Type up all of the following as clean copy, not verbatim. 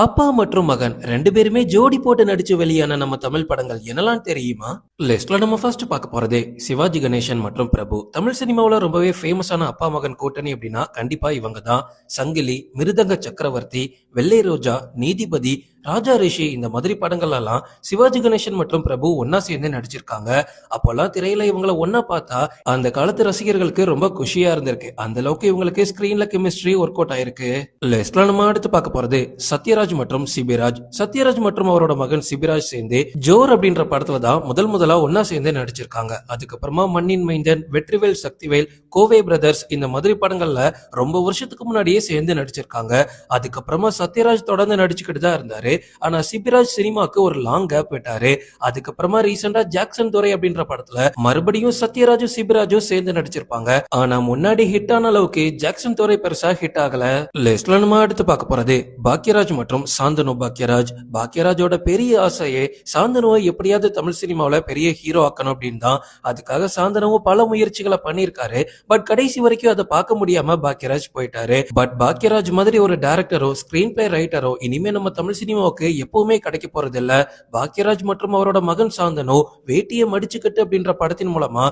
அப்பா மற்றும் மகன் 2 பேருமே ஜோடி போட்டு நடிச்சு வெளியான நம்ம தமிழ் படங்கள் என்னலாம் தெரியுமா? லிஸ்ட்ல நம்ம ஃபர்ஸ்ட் பார்க்க போறதே சிவாஜி கணேசன் மற்றும் பிரபு. தமிழ் சினிமாவுல ரொம்பவே ஃபேமஸான அப்பா மகன் கூட்டணி அப்படின்னா கண்டிப்பா இவங்க தான். சங்கிலி, மிருதங்க சக்கரவர்த்தி, வெள்ளை ரோஜா, நீதிபதி, ராஜா ரிஷி இந்த மாதிரி படங்கள் எல்லாம் சிவாஜி கணேசன் மற்றும் பிரபு ஒன்னா சேர்ந்து நடிச்சிருக்காங்க. அப்போல்லாம் திரையில இவங்களை ஒன்னா பார்த்தா அந்த காலத்து ரசிகர்களுக்கு ரொம்ப குஷியா இருந்திருக்கு. அந்த அளவுக்கு இவங்களுக்கு ஸ்கிரீன்ல கெமிஸ்ட்ரி ஒர்க் அவுட் ஆயிருக்கு. லிஸ்ட்ல நம்ம அடுத்து பார்க்க போறது சத்யராஜ் மற்றும் சிபிராஜ். சத்யராஜ் மற்றும் அவரோட மகன் சிபிராஜ் சேர்ந்து ஜோர் அப்படின்ற படத்துல தான் முதலா ஒன்னா சேர்ந்து நடிச்சிருக்காங்க. அதுக்கப்புறமா மண்ணின் மைந்தன், வெற்றிவேல் சக்திவேல், கோவை பிரதர்ஸ் இந்த மாதிரி படங்கள்ல ரொம்ப வருஷத்துக்கு முன்னாடியே சேர்ந்து நடிச்சிருக்காங்க. அதுக்கப்புறமா சத்யராஜ் தொடர்ந்து நடிச்சுக்கிட்டு தான் இருந்தாரு. ஆனா சிபிராஜ் சினிமாக்கு ஒரு லாங் கேப் விட்டாரு. அதுக்கப்புறமா ரீசெண்டா ஜாக்சன் துரை அப்படின்ற படத்துல மறுபடியும் சத்யராஜும் சிபிராஜும் சேர்ந்து நடிச்சிருப்பாங்க. ஆனா முன்னாடி ஹிட் ஆன அளவுக்கு ஜாக்சன் துரை பெருசா ஹிட் ஆகல. லிஸ்ட்ல நம்ம அடுத்து பார்க்க போறது பாக்யராஜ் மற்றும் சாந்தனு பாக்யராஜ். பாக்யராஜோட பெரிய ஆசையே சாந்தனுவை எப்படியாவது தமிழ் சினிமாவில பெரிய ஹீரோ ஆக்கணும் அப்படின்னு தான். அதுக்காக சாந்தனுவும் பல முயற்சிகளை பண்ணியிருக்காரு. பட் கடைசி வரைக்கும் அதை பார்க்க முடியாம பாக்யராஜ் போயிட்டாரு. பட் பாக்யராஜ் மாதிரி ஒரு டைரக்டரோ ஸ்கிரீன் பிளே ரைட்டரோ இனிமே நம்ம தமிழ் சினிமாவுக்கு எப்பவுமே கிடைக்க போறது இல்ல. பாக்யராஜ் மற்றும் அவரோட மகன் சாந்தனு வேட்டியை மடிச்சுக்கிட்டு அப்படின்ற படத்தின் மூலமா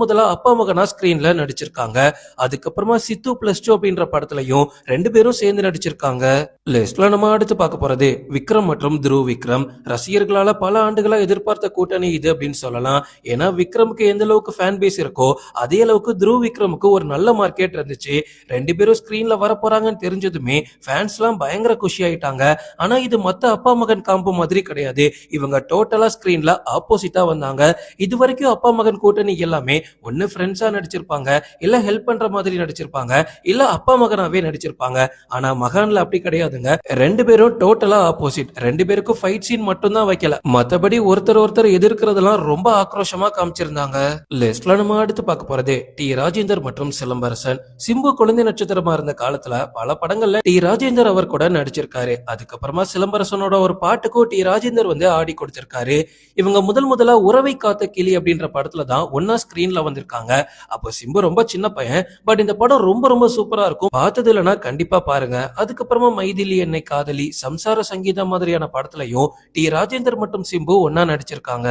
முதலா அப்பா மகனா ஸ்கிரீன்ல நடிச்சிருக்காங்க. அதுக்கப்புறமா சித்து பிளஸ் 2 அப்படின்ற படத்துலயும் 2 பேரும் சேர்ந்து நடிச்சிருக்காங்க. லிஸ்ட்ல நம்ம அடுத்து பார்க்க போறது விக்ரம் மற்றும் துருவ் விக்ரம். ரசிகர்களால பல ஆண்டுகளா எதிர்பார்த்த கூட்டணி இது அப்படின்னு சொல்லலாம். ஏன்னா விக்ரமுக்கு எந்த அளவுக்கு ஃபேன் பேஸ் இருக்கோ அதே அளவுக்கு துருவ் விக்ரமுக்கு ஒரு நல்ல மார்க்கெட் இருந்துச்சு. 2 பேரும் ஸ்கிரீன்ல வர போறாங்கன்னு தெரிஞ்சதுமே ஃபேன்ஸ் எல்லாம் பயங்கர குஷி ஆயிட்டாங்க. ஆனா இது மத்த அப்பா மகன் காம்போ மாதிரி கிடையாது. இவங்க டோட்டலா ஸ்கிரீன்ல ஆப்போசிட்டா வந்தாங்க. இது வரைக்கும் அப்பா மகன் கூட்டணி எல்லாமே ஒன்னு ஃப்ரெண்ட்ஸா நடிச்சிருப்பாங்க, இல்ல ஹெல்ப் பண்ற மாதிரி நடிச்சிருப்பாங்க, இல்ல அப்பா மகனாவே நடிச்சிருப்பாங்க. ஆனா மகான்ல அப்படி கிடையாதுங்க. 2 பேரும் டோட்டலா ஆப்போசிட். 2 பேருக்கும் ஃபைட் சீன் மட்டும் தான் வைக்கல, மத்தபடி ஒருத்தர் எதிர்க்கிறதெல்லாம் ரொம்ப ஆக்ரோஷமா காமிச்சிருந்தாங்க. லிஸ்ட்ல நம்ம அடுத்து பார்க்க போறது டி ராஜேந்தர் மற்றும் சிலம்பரசன். சிம்பு குழந்தை நட்சத்திரமா இருந்த காலத்துல பல படங்கள்ல டி ராஜேந்தர் அவர் கூட நடிச்சிருக்காரு. அதுக்கப்புறமா சிலம்பரசனோட ஒரு பாட்டுக்கும் டி ராஜேந்தர் ஆடி கொடுத்திருக்காரு. இவங்க முதலா உறவை காத்த கிளி அப்படின்ற படத்துல தான் ஒன்னா ஸ்கிரீன்ல வந்திருக்காங்க. அப்போ சிம்பு ரொம்ப சின்ன பையன். பட் இந்த படம் ரொம்ப சூப்பரா இருக்கும். பார்த்தது இல்லைன்னா கண்டிப்பா பாருங்க. அதுக்கப்புறமா மைதிலி என்னை காதலி, சம்சார சங்கீதம் மாதிரியான படத்துலயும் டி ராஜேந்தர் மற்றும் சிம்பு ஒன்னா நடிச்சிருக்காங்க.